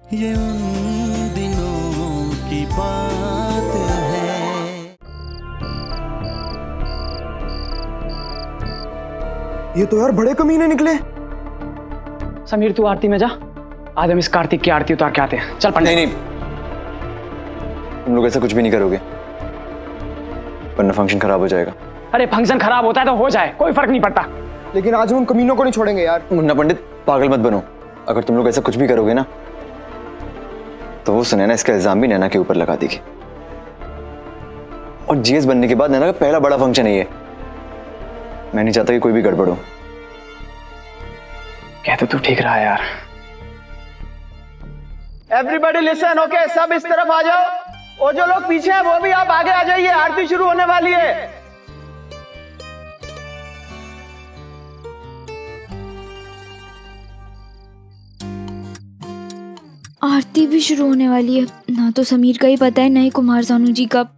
ये उन दिनों की बात है। ये तो यार बड़े कमीने निकले। समीर तू आरती में जा, आज हम इस कार्तिक की आरती उतार के आते हैं। चल पंडित। नहीं, तुम लोग ऐसा कुछ भी नहीं करोगे, वरना फंक्शन खराब हो जाएगा। अरे फंक्शन खराब होता है तो हो जाए, कोई फर्क नहीं पड़ता। लेकिन आज हम उन कमीनों को नहीं छोड़ेंगे यार। मुन्ना पंडित पागल मत बनो। अगर तुम लोग ऐसा कुछ भी करोगे ना तो वो सुनैना इसका इल्जाम भी नैना के ऊपर लगा देगी। और जीएस बनने के बाद नैना का पहला बड़ा फंक्शन है ये। मैं नहीं चाहता कि कोई भी गड़बड़ हो। कह तो तू ठीक रहा है यार। एवरीबॉडी लिसन, ओके सब इस तरफ आ जाओ। और जो लोग पीछे हैं वो भी आप आगे आ जाइए, आरती शुरू होने वाली है। आरती भी शुरू होने वाली है। ना तो समीर का ही पता है, ना ही कुमार सानू जी का।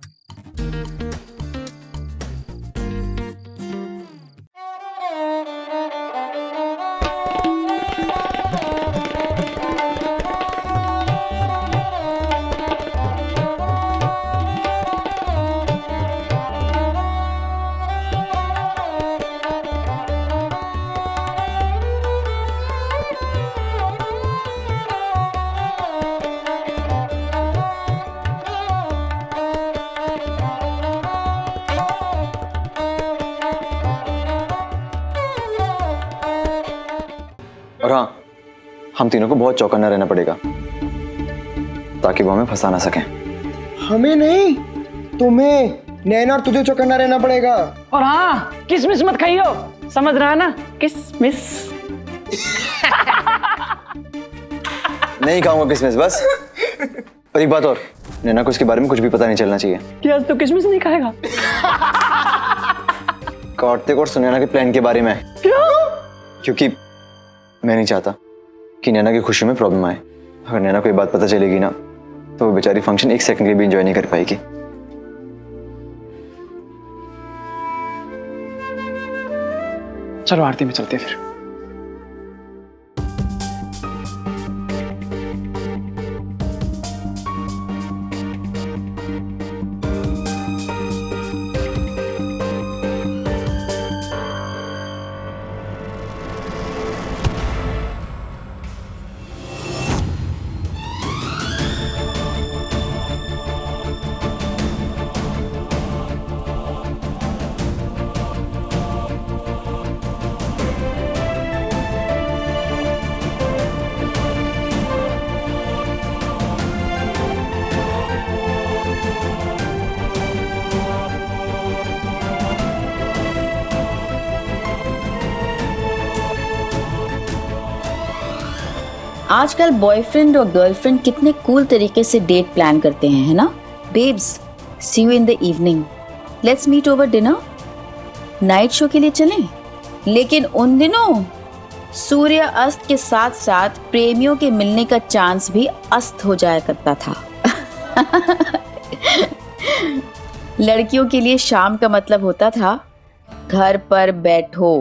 और हाँ, हम तीनों को बहुत चौकन्ना रहना पड़ेगा ताकि वो हमें फंसा ना सकें। हमें नहीं, तुम्हें, नैना और तुझे चौकन्ना रहना पड़ेगा। और हाँ, किसमिस मत खाइयो, समझ रहा है ना? किसमिस। नहीं खाऊंगा किसमिस बस। और एक बात और, नैना को इसके बारे में कुछ भी पता नहीं चलना चाहिए। कि आज तो किसमिस नहीं खाएगा? कार्तिक और सुनैना के प्लान के बारे में। क्यों? क्योंकि मैं नहीं चाहता कि नैना की खुशी में प्रॉब्लम आए। अगर नैना को ये बात पता चलेगी ना तो वो बेचारी फंक्शन एक सेकंड के लिए भी एंजॉय नहीं कर पाएगी। चलो आरती में चलते हैं फिर। आजकल बॉयफ्रेंड और गर्लफ्रेंड कितने कूल तरीके से डेट प्लान करते हैं, है ना? Babes, see you in the evening, let's meet over dinner. Night show के लिए चलें? लेकिन उन दिनों सूर्य अस्त के साथ साथ प्रेमियों के मिलने का चांस भी अस्त हो जाया करता था। लड़कियों के लिए शाम का मतलब होता था घर पर बैठो।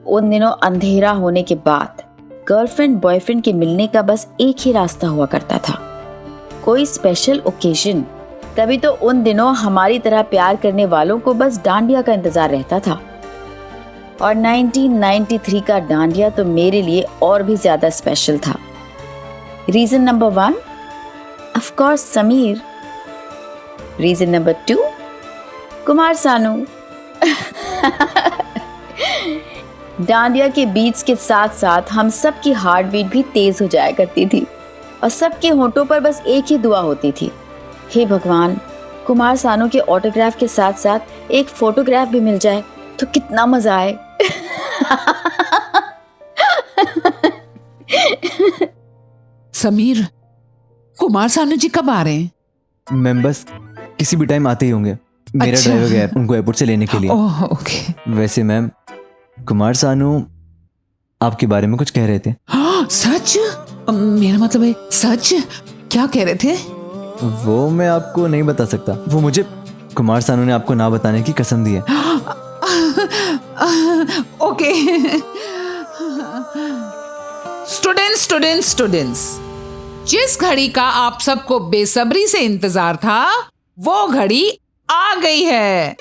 उन दिनों अंधेरा होने के बाद गर्लफ्रेंड बॉयफ्रेंड के मिलने का बस एक ही रास्ता हुआ करता था, कोई स्पेशल ओकेजन। तभी तो उन दिनों हमारी तरह प्यार करने वालों को बस डांडिया का इंतजार रहता था। और 1993 का डांडिया तो मेरे लिए और भी ज्यादा स्पेशल था। Reason number 1, of course Sameer. Reason number 2, Kumar Sanu. Dandiya के बीट्स के साथ साथ हम सब की हार्ट बीट भी तेज हो जाया करती थी और सबके होंठों पर बस एक ही दुआ होती थी, हे भगवान, कुमार सानू के ऑटोग्राफ के साथ साथ एक फोटोग्राफ भी मिल जाए तो कितना मजा आए। समीर, कुमार सानू जी कब आ रहे हैं? मैम बस किसी भी टाइम आते ही होंगे। मेरा अच्छा। ड्राइवर गया है उनको एयरपोर्ट से लेने के लिए। Oh okay. वैसे मैम, कुमार सानू आपके बारे में कुछ कह रहे थे। सच? मेरा मतलब है सच? क्या कह रहे थे? वो मैं आपको नहीं बता सकता। वो मुझे कुमार सानू ने आपको ना बताने की कसम दी है। ओके। स्टूडेंट्स स्टूडेंट्स स्टूडेंट्स, जिस घड़ी का आप सबको बेसब्री से इंतजार था वो घड़ी आ गई है।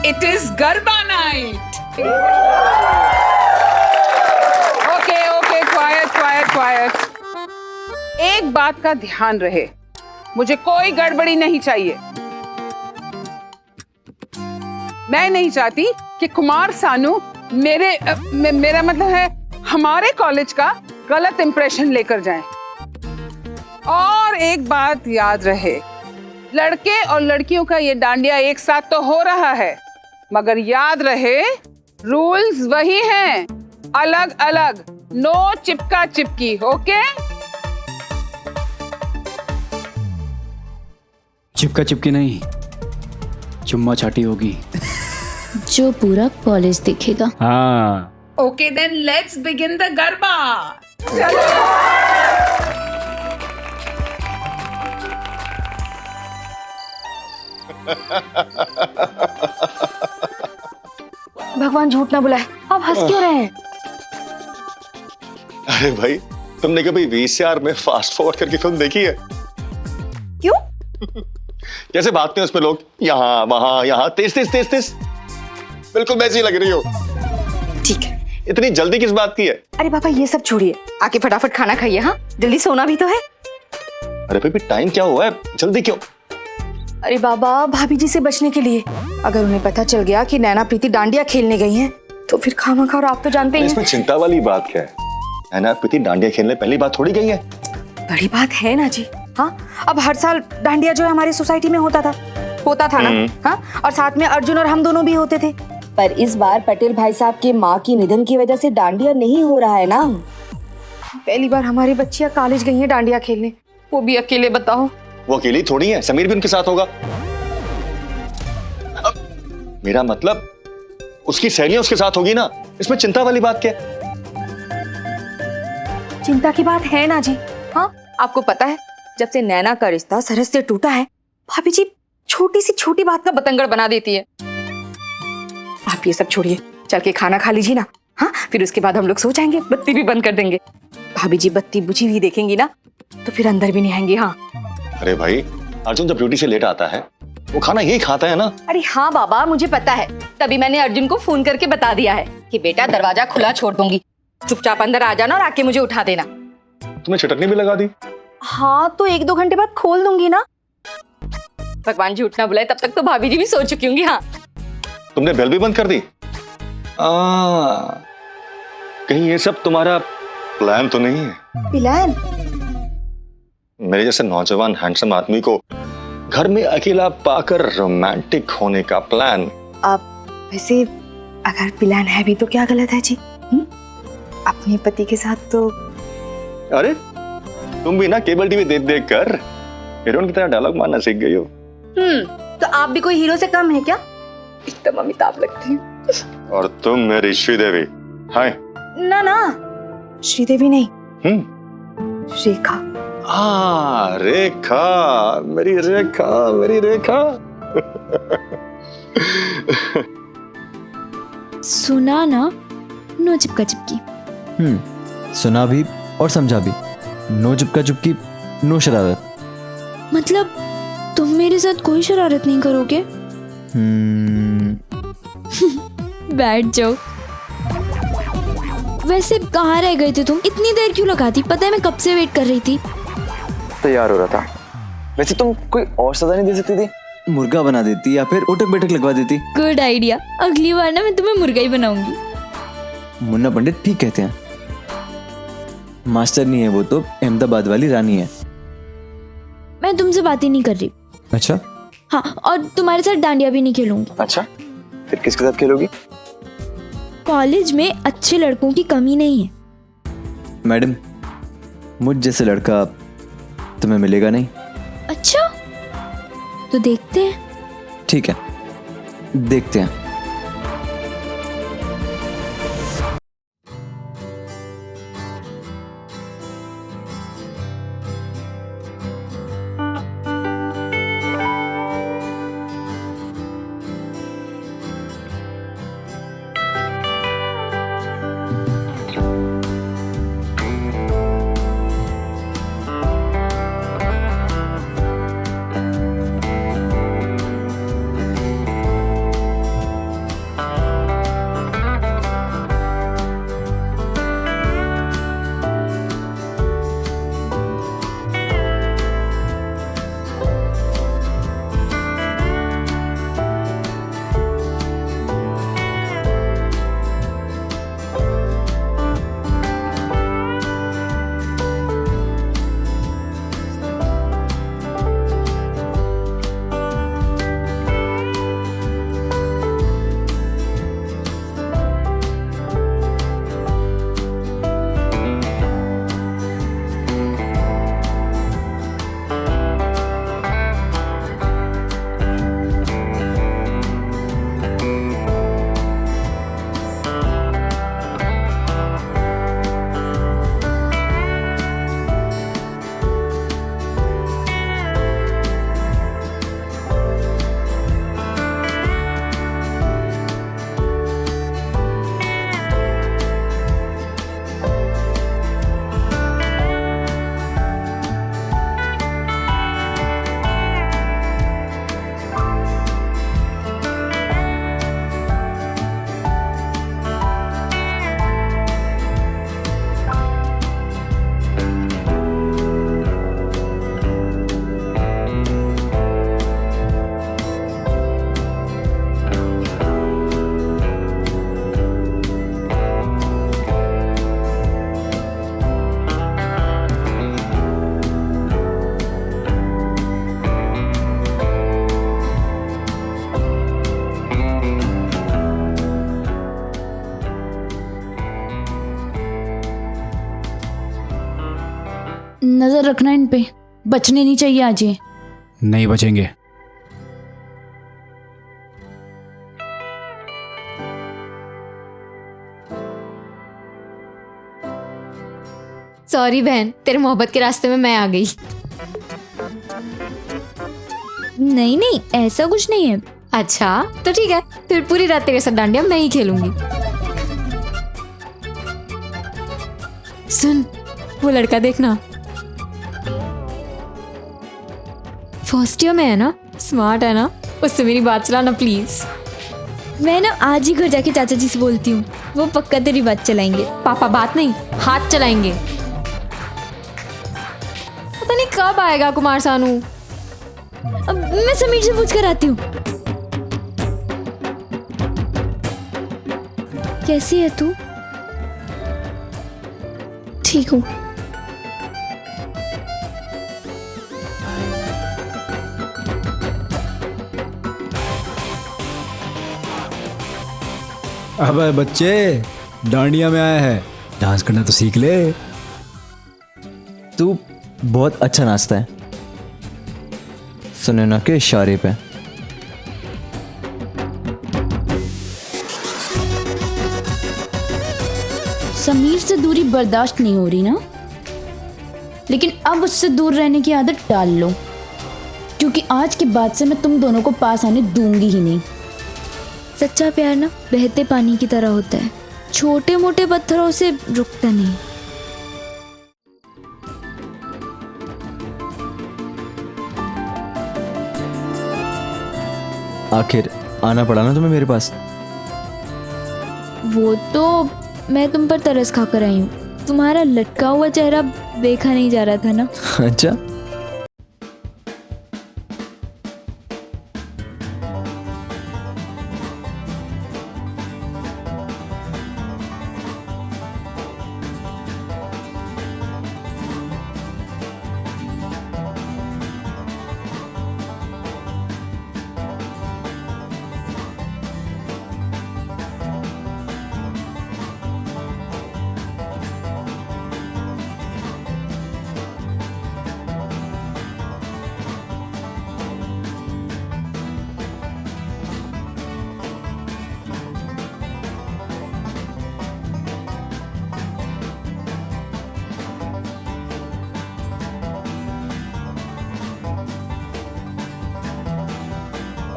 It is garba night. Okay okay, quite quite quite. एक बात का ध्यान रहे, मुझे कोई गड़बड़ी नहीं चाहिए। मैं नहीं चाहती कि कुमार सानू मेरा मतलब है हमारे कॉलेज का गलत इंप्रेशन लेकर जाएं। और एक बात याद रहे, लड़के और लड़कियों का ये डांडिया एक साथ तो हो रहा है, मगर याद रहे रूल्स वही हैं, अलग अलग, नो चिपका चिपकी। ओके? चिपका चिपकी नहीं, चुम्मा चाटी होगी। जो पूरा कॉलेज देखेगा। हाँ। Okay then let's begin the garba. चलो। भगवान झूठ ना बुलाए, आप हंस क्यों रहे हैं? अरे भाई, तुमने कभी वीसीआर में फास्ट फॉरवर्ड करके फिल्म देखी है? क्यों? कैसे भागते हैं उसमें लोग, यहाँ वहां यहाँ, तेज तेज तेज तेज, बिल्कुल वैसी लग रही हो। ठीक है, इतनी जल्दी किस बात की है? अरे पापा ये सब छोड़िए, आके फटाफट खाना खाइए। हाँ, जल्दी सोना भी तो है। अरे भाई टाइम क्या हुआ है, जल्दी क्यों? अरे बाबा, भाभी जी से बचने के लिए। अगर उन्हें पता चल गया कि नैना प्रीति डांडिया खेलने गई हैं, तो फिर खामखा, और आप तो जानते ही हैं। इसमें चिंता वाली बात क्या है? नैना प्रीति डांडिया खेलने पहली बात थोड़ी गई है। बड़ी बात है ना जी। हाँ, अब हर साल डांडिया जो है हमारी सोसाइटी में होता था ना। हाँ, और साथ में अर्जुन और हम दोनों भी होते थे। पर इस बार पटेल भाई साहब के माँ की निधन की वजह से डांडिया नहीं हो रहा है ना। पहली बार हमारी बच्चियां कॉलेज गई हैं डांडिया खेलने, वो भी अकेले। बताओ, वो अकेली थोड़ी है, समीर भी उनके साथ होगा। मेरा मतलब उसकी सहेलियां उसके साथ होगी ना, इसमें चिंता वाली बात क्या है? चिंता की बात है ना जी। हाँ, आपको पता है जब से नैना का रिश्ता सरस से टूटा है, भाभी जी छोटी सी छोटी बात का बतंगड़ बना देती है। आप ये सब छोड़िए, चल के खाना खा लीजिए ना। हाँ, फिर उसके बाद हम लोग सो जाएंगे, बत्ती भी बंद कर देंगे। भाभी जी बत्ती बुझी हुई देखेंगी ना तो फिर अंदर भी नहीं आएंगे। हाँ। अरे भाई, अर्जुन जब ड्यूटी से लेट आता है वो खाना यही खाता है ना। अरे हाँ बाबा, मुझे पता है, तभी मैंने अर्जुन को फोन करके बता दिया है कि बेटा दरवाजा खुला छोड़ दूंगी, चुपचाप अंदर आ जाना और आके मुझे उठा देना। तुम्हें चटनी भी लगा दी? हाँ, तो 1-2 घंटे बाद खोल दूंगी ना। भगवान झूठ ना बुलाए, तब तक तो भाभी जी भी सो चुकी होंगी। हाँ। तुमने बेल भी बंद कर दी? कहीं ये सब तुम्हारा प्लान तो नहीं है? प्लान? मेरे जैसे नौजवान हैंडसम आदमी को घर में अकेला पाकर रोमांटिक होने का प्लान? आप वैसे अगर प्लान है भी तो क्या गलत है जी? अपने पति के साथ तो। अरे तुम भी ना केबल टीवी देख देख कर हीरोइन की तरह डायलॉग मारना सीख गई हो। तो आप भी कोई हीरो से कम है क्या? एकदम अमिताभ लगते हैं। और तुम मेरी श्रीदेवी। हाय। ना ना, श्रीदेवी नहीं, रेखा। रेखा, मेरी रेखा, मेरी रेखा। सुना ना, नो चिपका चिपकी। सुना भी और समझा भी। नो चिपका चुपकी, नो शरारत। मतलब तुम मेरे साथ कोई शरारत नहीं करोगे? बैठ जाओ। वैसे कहाँ रह गए थे तुम? इतनी देर क्यों लगाती? पता है मैं कब से वेट कर रही थी। तैयार हो रहा था। वैसे तुम कोई और सजा नहीं दे सकती थी? मुर्गा बना देती या फिर उठक बैठक लगवा देती। Good idea. अगली बार ना मैं तुम्हें मुर्गा ही बनाऊंगी। मुन्ना पंडित ठीक कहते हैं। मास्टर नहीं है वो, तो अहमदाबाद वाली रानी है। मैं तुमसे बात ही नहीं कर रही। अच्छा। हाँ, और तुम्हारे साथ डांडिया भी नहीं खेलूंगी। अच्छा, फिर किसके साथ खेलोगी? कॉलेज में अच्छे लड़कों की कमी नहीं है। मैडम, मुझ जैसे लड़का तुम्हें मिलेगा नहीं। अच्छा, तो देखते हैं। ठीक है, देखते हैं। नजर रखना इन पे, बचने नहीं चाहिए आज ये। नहीं बचेंगे। सॉरी बहन, तेरे मोहब्बत के रास्ते में मैं आ गई। नहीं नहीं, ऐसा कुछ नहीं है। अच्छा तो ठीक है, फिर पूरी रात तेरे साथ डांडिया मैं ही खेलूंगी। सुन, वो लड़का देखना, फर्स्ट ईयर में है ना, स्मार्ट है ना, उससे मेरी बात चलाना प्लीज। मैं ना आज ही घर जाके चाचा जी से बोलती हूँ, वो पक्का तेरी बात चलाएंगे। पापा बात नहीं, हाथ चलाएंगे। पता नहीं कब आएगा कुमार सानू। अब मैं समीर से पूछ कर आती हूँ। कैसी है तू? ठीक हूँ। अबे बच्चे, डांडिया में आया है, डांस करना तो सीख ले। तू बहुत अच्छा नाचता है, सुनैना के इशारे पे। समीर से दूरी बर्दाश्त नहीं हो रही ना, लेकिन अब उससे दूर रहने की आदत डाल लो, क्योंकि आज के बाद से मैं तुम दोनों को पास आने दूंगी ही नहीं। सच्चा प्यार ना बहते पानी की तरह होता है, छोटे मोटे पत्थरों से रुकता नहीं। आखिर आना पड़ा ना तुम्हें मेरे पास। वो तो मैं तुम पर तरस खाकर आई हूँ, तुम्हारा लटका हुआ चेहरा देखा नहीं जा रहा था ना। अच्छा,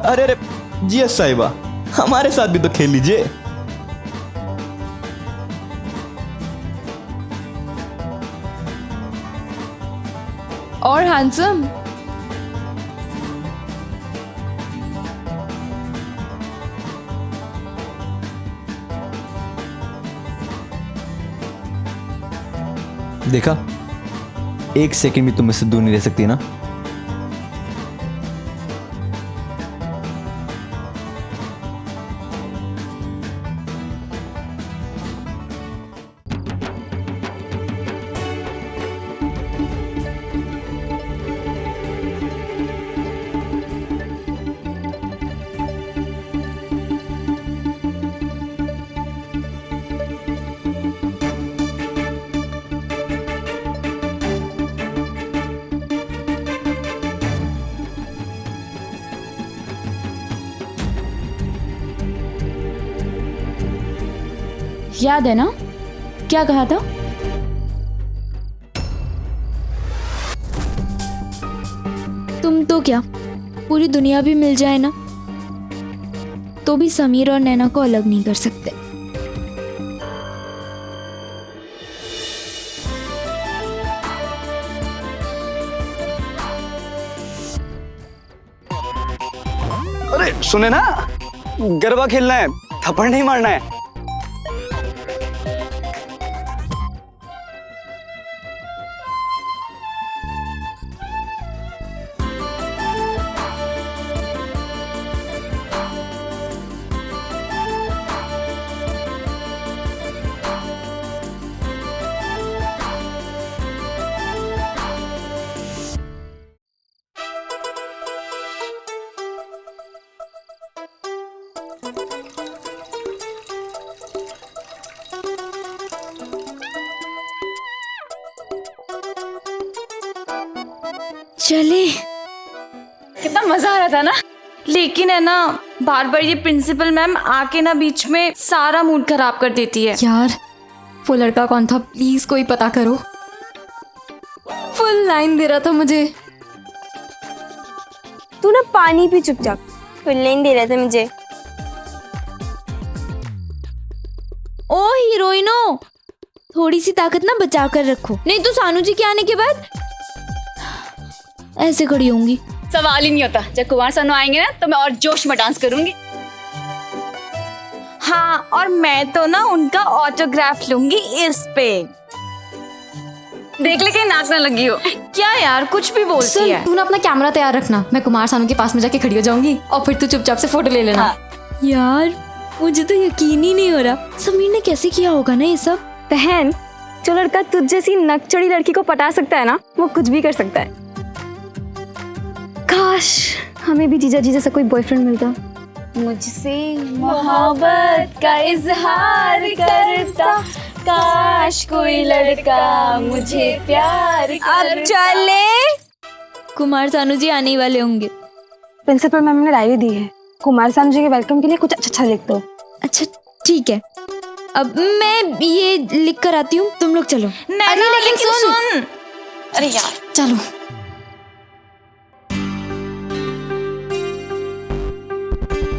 अरे अरे जी साहिबा, हमारे साथ भी तो खेल लीजिए। और हैंडसम, देखा, एक सेकंड भी तुम मुझसे दूर नहीं रह सकती ना। याद है ना क्या कहा था? तुम तो क्या, पूरी दुनिया भी मिल जाए ना, तो भी समीर और नैना को अलग नहीं कर सकते। अरे सुने ना, गरबा खेलना है, थप्पड़ नहीं मारना है। चले। कितना मजा आ रहा था ना। लेकिन है ना, बार बार ये प्रिंसिपल मैम आके ना बीच में सारा मूड खराब कर देती है। यार वो लड़का कौन था, प्लीज कोई पता करो। फुल लाइन दे रहा था मुझे। तू ना पानी पी चुपचाप, फुल लाइन दे रहा था मुझे। ओ हीरोइनो, थोड़ी सी ताकत ना बचा कर रखो, नहीं तो सानू जी के आने के बाद ऐसे खड़ी होंगी। सवाल ही नहीं होता, जब कुमार सानू आएंगे ना तो मैं और जोश में डांस करूंगी। हाँ, और मैं तो ना उनका ऑटोग्राफ लूंगी इस पे। देख ले कहीं नाक ना लगी हो। क्या यार, कुछ भी बोलती है। तू ना अपना कैमरा तैयार रखना, मैं कुमार सानू के पास में जाके खड़ी हो जाऊंगी और फिर तू चुपचाप से फोटो ले लेना। हाँ। यार मुझे तो यकीन ही नहीं हो रहा, समीर ने कैसे किया होगा ना ये सब। बहन, जो लड़का तुझ जैसी नकचड़ी लड़की को पटा सकता है ना, वो कुछ भी कर सकता है। काश हमें भी जीजा जी जैसा कोई बॉयफ्रेंड मिलता। मुझसे मोहब्बत का इजहार करता, काश कोई लड़का मुझे प्यार करता। अब चले, कुमार सानू जी आने ही वाले होंगे। प्रिंसिपल मैम ने डायरी दी है, कुमार सानू जी के वेलकम के लिए कुछ अच्छा लिख दो। अच्छा ठीक है, अब मैं ये लिख कर आती हूँ, तुम लोग चलो। अरे लेकिन सुन। अरे यार चलो।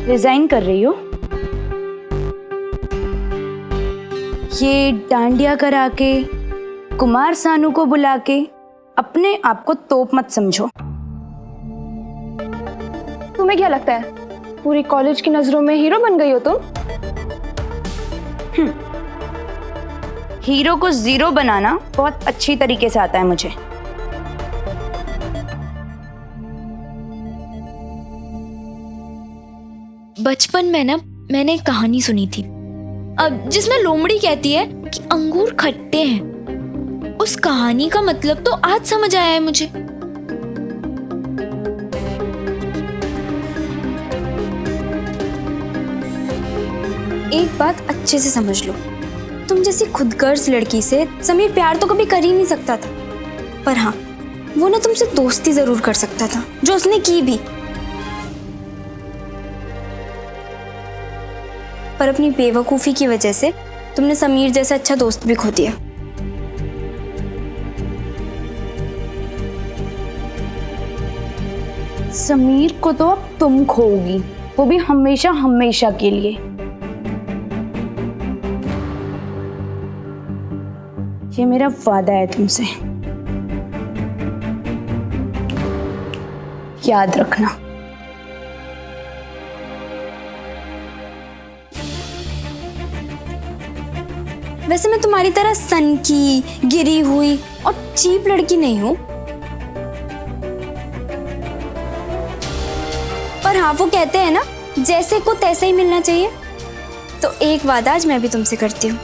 रिजाइन कर रही हो? ये डांडिया करा के, कुमार सानू को बुला के अपने आप को तोप मत समझो। तुम्हें क्या लगता है पूरी कॉलेज की नजरों में हीरो बन गई हो तुम? हीरो को जीरो बनाना बहुत अच्छी तरीके से आता है मुझे। बचपन में ना मैंने एक कहानी सुनी थी, अब जिसमें लोमड़ी कहती है कि अंगूर खट्टे हैं। उस कहानी का मतलब तो आज समझ आया है मुझे। एक बात अच्छे से समझ लो, तुम जैसी खुदगर्ज लड़की से समीर प्यार तो कभी कर ही नहीं सकता था, पर हाँ वो ना तुमसे दोस्ती जरूर कर सकता था, जो उसने की भी। पर अपनी बेवकूफी की वजह से तुमने समीर जैसा अच्छा दोस्त भी खो दिया। समीर को तो अब तुम खोओगी, वो भी हमेशा हमेशा के लिए। ये मेरा वादा है तुमसे, याद रखना। वैसे मैं तुम्हारी तरह सनकी, गिरी हुई और चीप लड़की नहीं हूं, पर हाँ वो कहते हैं ना, जैसे को तैसे ही मिलना चाहिए। तो एक वादा आज मैं भी तुमसे करती हूँ,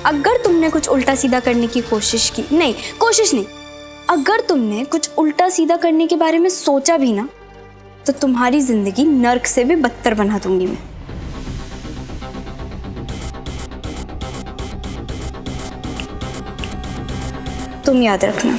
अगर तुमने कुछ उल्टा सीधा करने की कोशिश की, नहीं कोशिश नहीं, अगर तुमने कुछ उल्टा सीधा करने के बारे में सोचा भी ना, तो तुम्हारी जिंदगी नर्क से भी बदतर बना दूंगी मैं। तुम याद रखना।